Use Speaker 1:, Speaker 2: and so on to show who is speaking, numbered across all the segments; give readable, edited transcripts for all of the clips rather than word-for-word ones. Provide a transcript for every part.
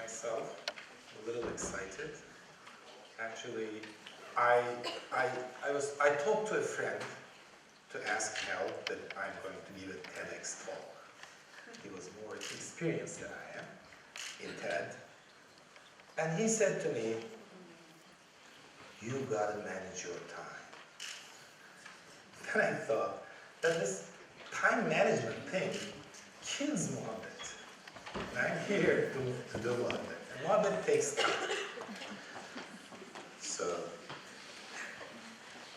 Speaker 1: myself, a little excited. Actually, I talked to a friend to ask help that I'm going to give a TEDx talk. He was more experienced than I am in TED. And he said to me, "You gotta manage your time." Then I thought that this time management thing kills Mohammed. And I'm here to do Mohammed. And Mohammed takes time. So,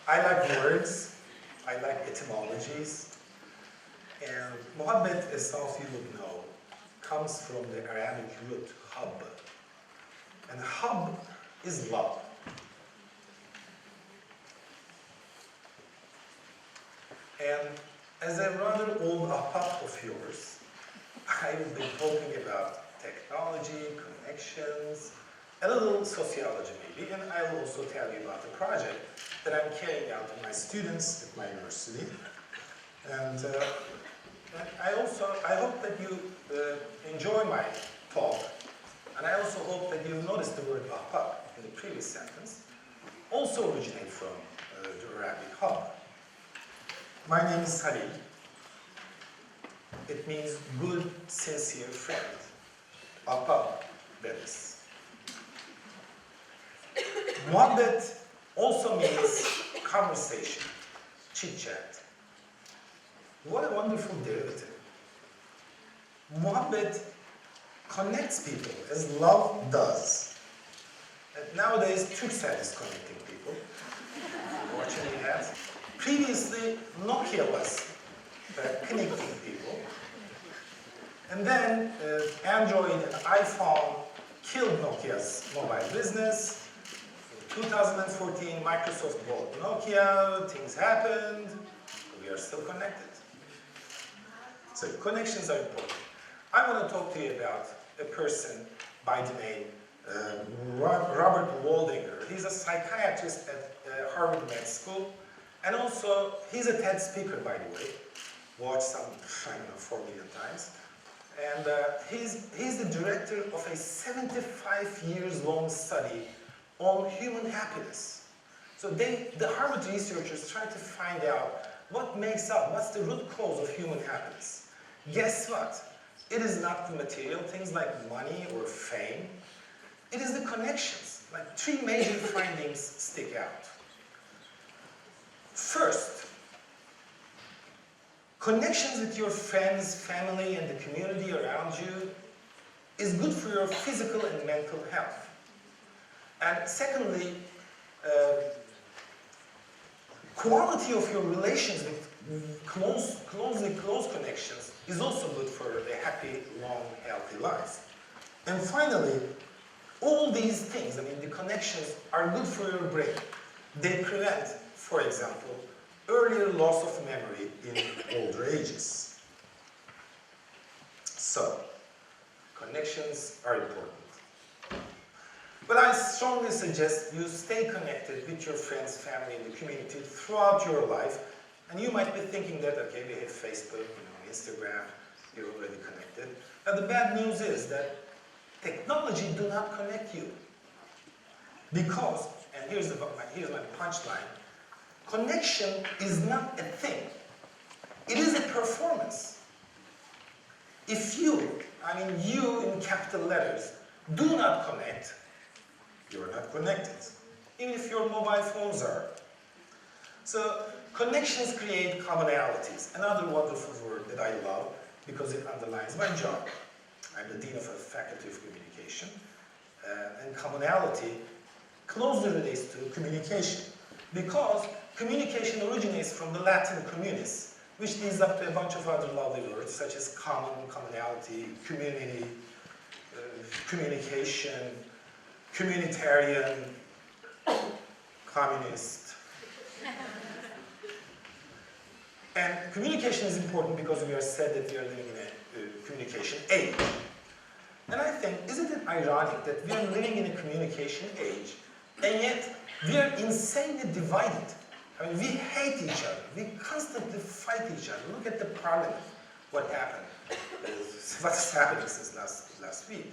Speaker 1: I like words, I like etymologies, and Mohammed, as some of you would know, comes from the Arabic root hub. And hub is love. And as a rather old ahbab of yours, I will be talking about technology, connections, a little sociology maybe, and I will also tell you about the project that I'm carrying out with my students at my university. And I hope that you enjoy my talk, and I also hope that you've noticed the word ahbab in the previous sentence, also originate from the Arabic hub. My name is Halil. It means good, sincere friend. Ahbab, that is. Muhabbet also means conversation, chit-chat. What a wonderful derivative. Muhabbet connects people as love does. And nowadays, Turkcell is connecting people. Fortunately, it has. Previously, Nokia was connecting people. And then Android and iPhone killed Nokia's mobile business. In 2014, Microsoft bought Nokia, things happened, we are still connected. So connections are important. I want to talk to you about a person by the name Robert Waldinger. He's a psychiatrist at Harvard Med School, and also he's a TED speaker, by the way. Watched some, 4 million times. And he's the director of a 75 years long study on human happiness. So the Harvard researchers try to find out what makes up, what's the root cause of human happiness. Guess what? It is not the material things like money or fame. It is the connections. Like 3 major findings stick out. First, connections with your friends, family, and the community around you is good for your physical and mental health. And secondly, quality of your relations with close connections is also good for a happy, long, healthy life. And finally, all these things, the connections are good for your brain. They prevent, for example, earlier loss of memory in older ages. So, connections are important. But I strongly suggest you stay connected with your friends, family, and the community throughout your life. And you might be thinking that, okay, we have Facebook, Instagram, you're already connected. Now the bad news is that technology do not connect you. Because, and here's my punchline, connection is not a thing. It is a performance. If you, you in capital letters, do not connect, you're not connected. Even if your mobile phones are. So, connections create commonalities. Another wonderful word that I love because it underlines my job. I'm the Dean of the Faculty of Communication. And commonality closely relates to communication. Because communication originates from the Latin communis, which leads up to a bunch of other lovely words such as common, commonality, community, communication, communitarian, communist. And communication is important because we are said that we are living in a communication age. And I think, isn't it ironic that we are living in a communication age, and yet we are insanely divided? We hate each other. We constantly fight each other. Look at the parliament, what happened. What's happening since last week.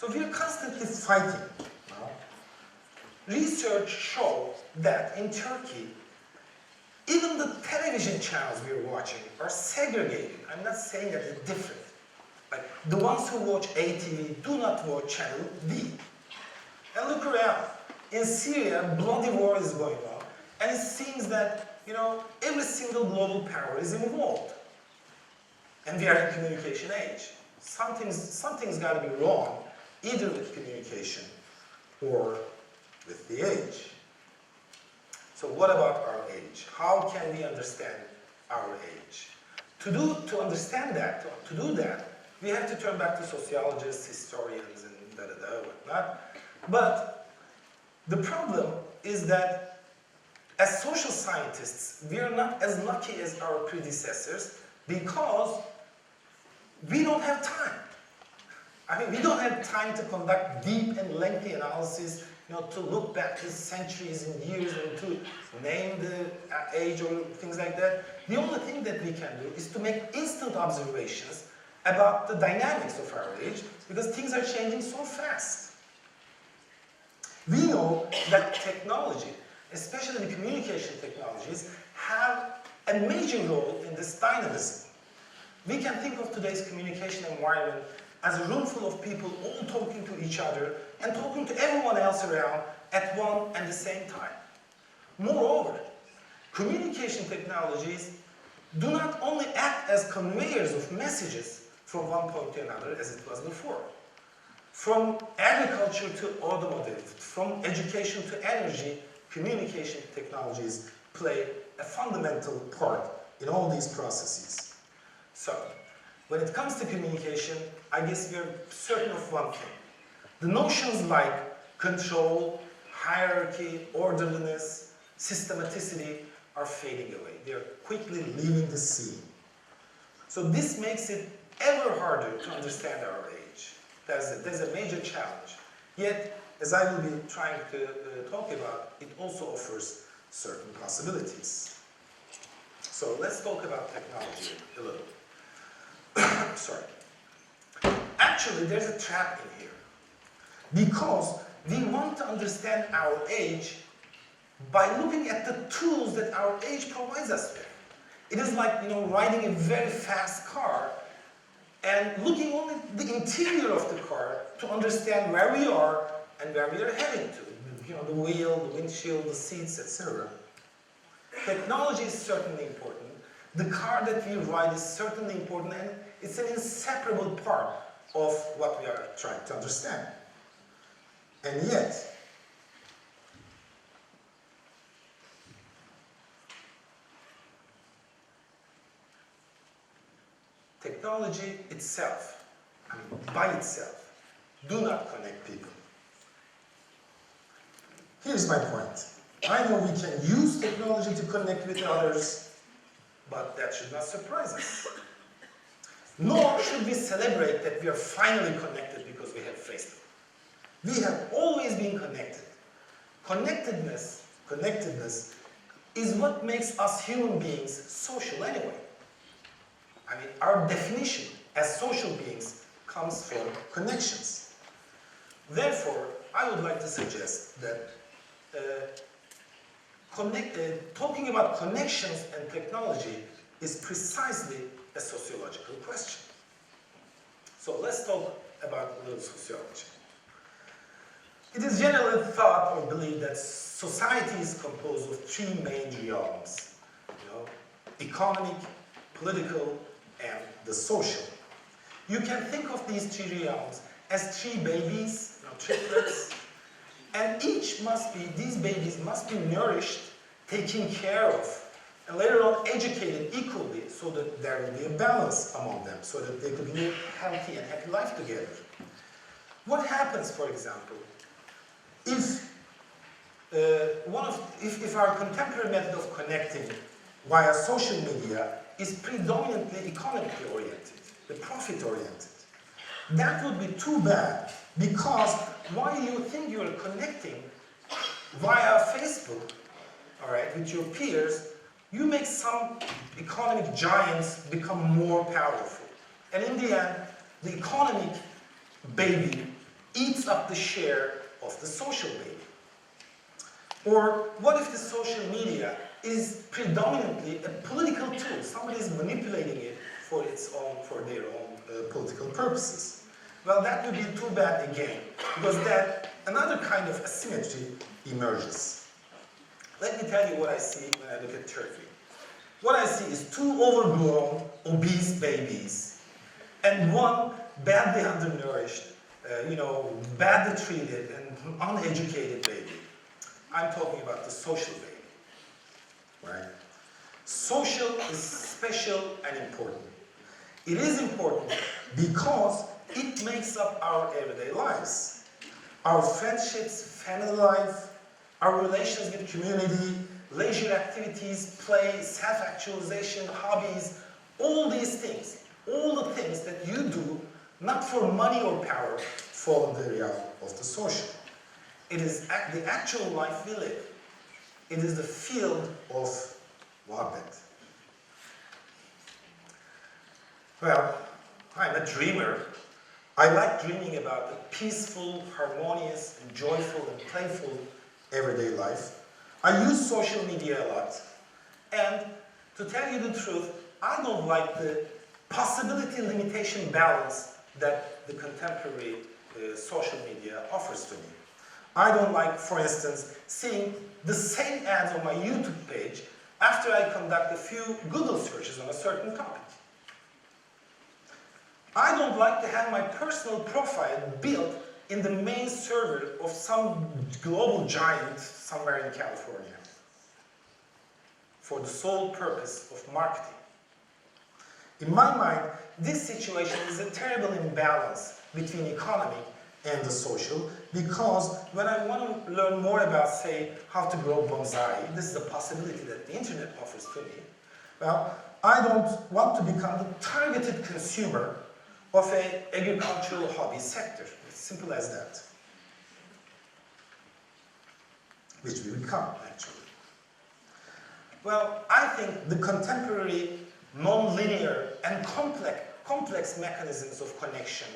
Speaker 1: So we are constantly fighting. Research shows that in Turkey, even the television channels we are watching are segregated. I'm not saying that they're different. Like the ones who watch ATV do not watch channel D. And look around. In Syria, bloody war is going on, and it seems that, you know, every single global power is involved. And we are in communication age. Something's got to be wrong, either with communication or with the age. So what about our age? How can we understand our age? To understand that, to do that, we have to turn back to sociologists, historians, and whatnot. But the problem is that as social scientists, we are not as lucky as our predecessors because we don't have time. I mean, we don't have time to conduct deep and lengthy analysis, you know, to look back to centuries and years and to name the age or things like that. The only thing that we can do is to make instant observations about the dynamics of our age, because things are changing so fast. We know that technology, especially the communication technologies, have a major role in this dynamism. We can think of today's communication environment as a room full of people all talking to each other and talking to everyone else around at one and the same time. Moreover, communication technologies do not only act as conveyors of messages from one point to another as it was before. From agriculture to automotive, from education to energy, communication technologies play a fundamental part in all these processes. So, when it comes to communication, I guess we're certain of one thing. The notions like control, hierarchy, orderliness, systematicity are fading away. They're quickly leaving the scene. So this makes it ever harder to understand our age. There's a major challenge. Yet, as I will be trying to talk about, it also offers certain possibilities. So let's talk about technology a little. Sorry. Actually, there's a trap in here. Because we want to understand our age by looking at the tools that our age provides us with. It is like, you know, riding a very fast car and looking only at the interior of the car to understand where we are and where we are heading to. You know, the wheel, the windshield, the seats, etc. Technology is certainly important. The car that we ride is certainly important, and it's an inseparable part of what we are trying to understand. And yet, technology itself, I mean, by itself, do not connect people. Here's my point. I know we can use technology to connect with others, but that should not surprise us. Nor should we celebrate that we are finally connected because we have Facebook. We have always been connected. Connectedness is what makes us human beings social anyway. I mean, our definition as social beings comes from connections. Therefore, I would like to suggest that talking about connections and technology is precisely a sociological question. So let's talk about a little sociology. It is generally thought or believed that society is composed of three main realms, economic, political, and the social. You can think of these three realms as three babies, triplets, and these babies must be nourished, taken care of, and later on educated equally so that there will be a balance among them, so that they could live healthy and happy life together. What happens, for example, if our contemporary method of connecting via social media is predominantly economically oriented, the profit oriented? That would be too bad, because while you think you are connecting via Facebook, all right, with your peers, you make some economic giants become more powerful. And in the end, the economic baby eats up the share of the social baby? Or what if the social media is predominantly a political tool? Somebody is manipulating it for their own political purposes. Well, that would be too bad again, because then another kind of asymmetry emerges. Let me tell you what I see when I look at Turkey. What I see is two overgrown, obese babies, and one badly undernourished, badly treated and uneducated baby. I'm talking about the social baby, right? Social is special and important. It is important because it makes up our everyday lives. Our friendships, family life, our relations with community, leisure activities, play, self-actualization, hobbies, all these things, all the things that you do, not for money or power, fall in the realm of the social. It is the actual life we live. It is the field of muhabbet. Well, I'm a dreamer. I like dreaming about a peaceful, harmonious, and joyful and playful everyday life. I use social media a lot. And to tell you the truth, I don't like the possibility limitation balance that the contemporary social media offers to me. I don't like, for instance, seeing the same ads on my YouTube page after I conduct a few Google searches on a certain topic. I don't like to have my personal profile built in the main server of some global giant somewhere in California for the sole purpose of marketing. In my mind, this situation is a terrible imbalance between economy and the social, because when I want to learn more about, say, how to grow bonsai, this is a possibility that the internet offers to me, well, I don't want to become the targeted consumer of an agricultural hobby sector. It's simple as that. Which we become, actually. Well, I think the contemporary, non-linear, and complex mechanisms of connection,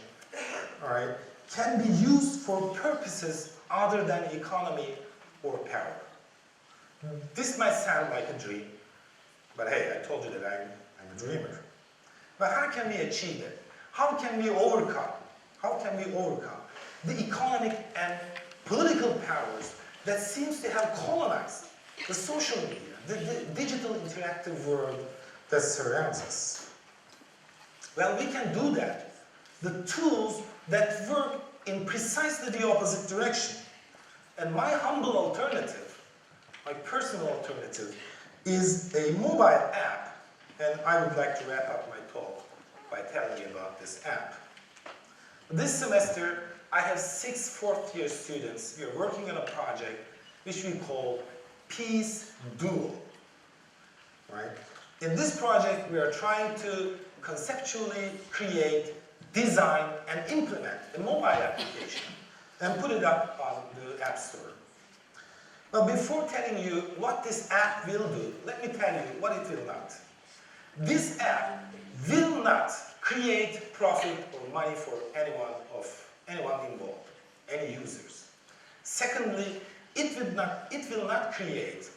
Speaker 1: all right, can be used for purposes other than economy or power. This might sound like a dream, but hey, I told you that I'm a dreamer. But how can we achieve it? How can we overcome the economic and political powers that seems to have colonized the social media, the digital interactive world that surrounds us? Well, we can do that. The tools that work in precisely the opposite direction. And my humble alternative, my personal alternative, is a mobile app. And I would like to wrap up my talk by telling you about this app. This semester, I have 6 fourth-year students. We are working on a project which we call Peace Duo. Right? In this project, we are trying to conceptually create, design, and implement a mobile application and put it up on the App Store. But before telling you what this app will do, let me tell you what it will not. This app will not create profit or money for anyone involved, any users. Secondly, it will not create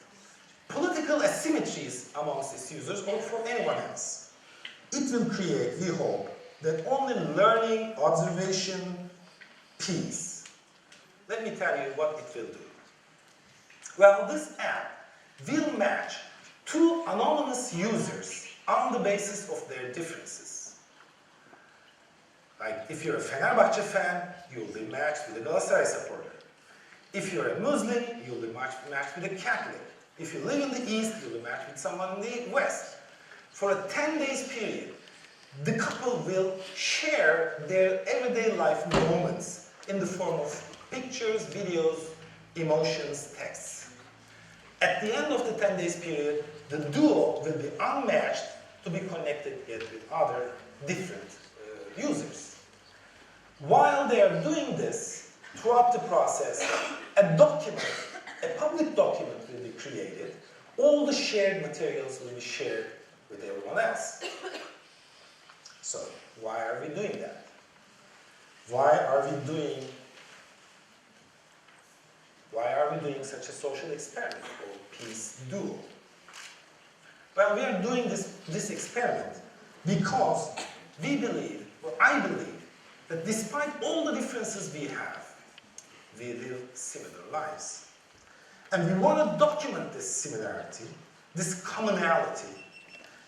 Speaker 1: political asymmetries amongst its users or for anyone else. It will create, we hope, that only learning, observation, peace. Let me tell you what it will do. Well, this app will match 2 anonymous users on the basis of their differences. Like, if you're a Fenerbahçe fan, you'll be matched with a Galatasaray supporter. If you're a Muslim, you'll be matched with a Catholic. If you live in the East, you'll be matched with someone in the West. For a 10 days period, the couple will share their everyday life moments in the form of pictures, videos, emotions, texts. At the end of the 10 days period, the duo will be unmatched to be connected yet with other different users. While they are doing this, throughout the process, a public document will be created. All the shared materials will be shared with everyone else. So, why are we doing that? Why are we doing doing such a social experiment called Peace Duo? Well, we are doing this experiment because we believe, or I believe, that despite all the differences we have, we live similar lives. And we want to document this similarity, this commonality.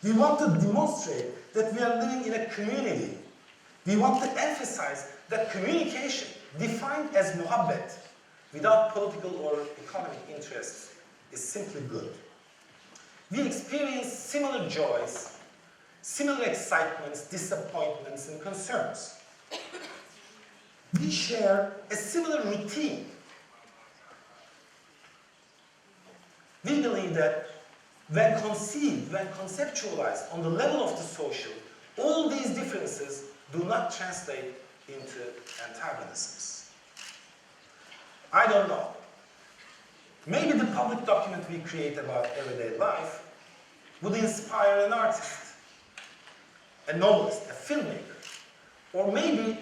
Speaker 1: We want to demonstrate that we are living in a community. We want to emphasize that communication, defined as muhabbet, without political or economic interests, is simply good. We experience similar joys, similar excitements, disappointments, and concerns. We share a similar routine. We believe that when conceived, when conceptualized on the level of the social, all these differences do not translate into antagonisms. I don't know. Maybe the public document we create about everyday life would inspire an artist, a novelist, a filmmaker, or maybe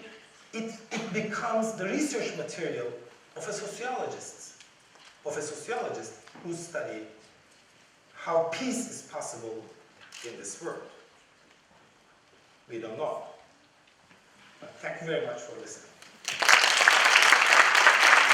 Speaker 1: it becomes the research material of a sociologist who study how peace is possible in this world. We don't know. But thank you very much for listening.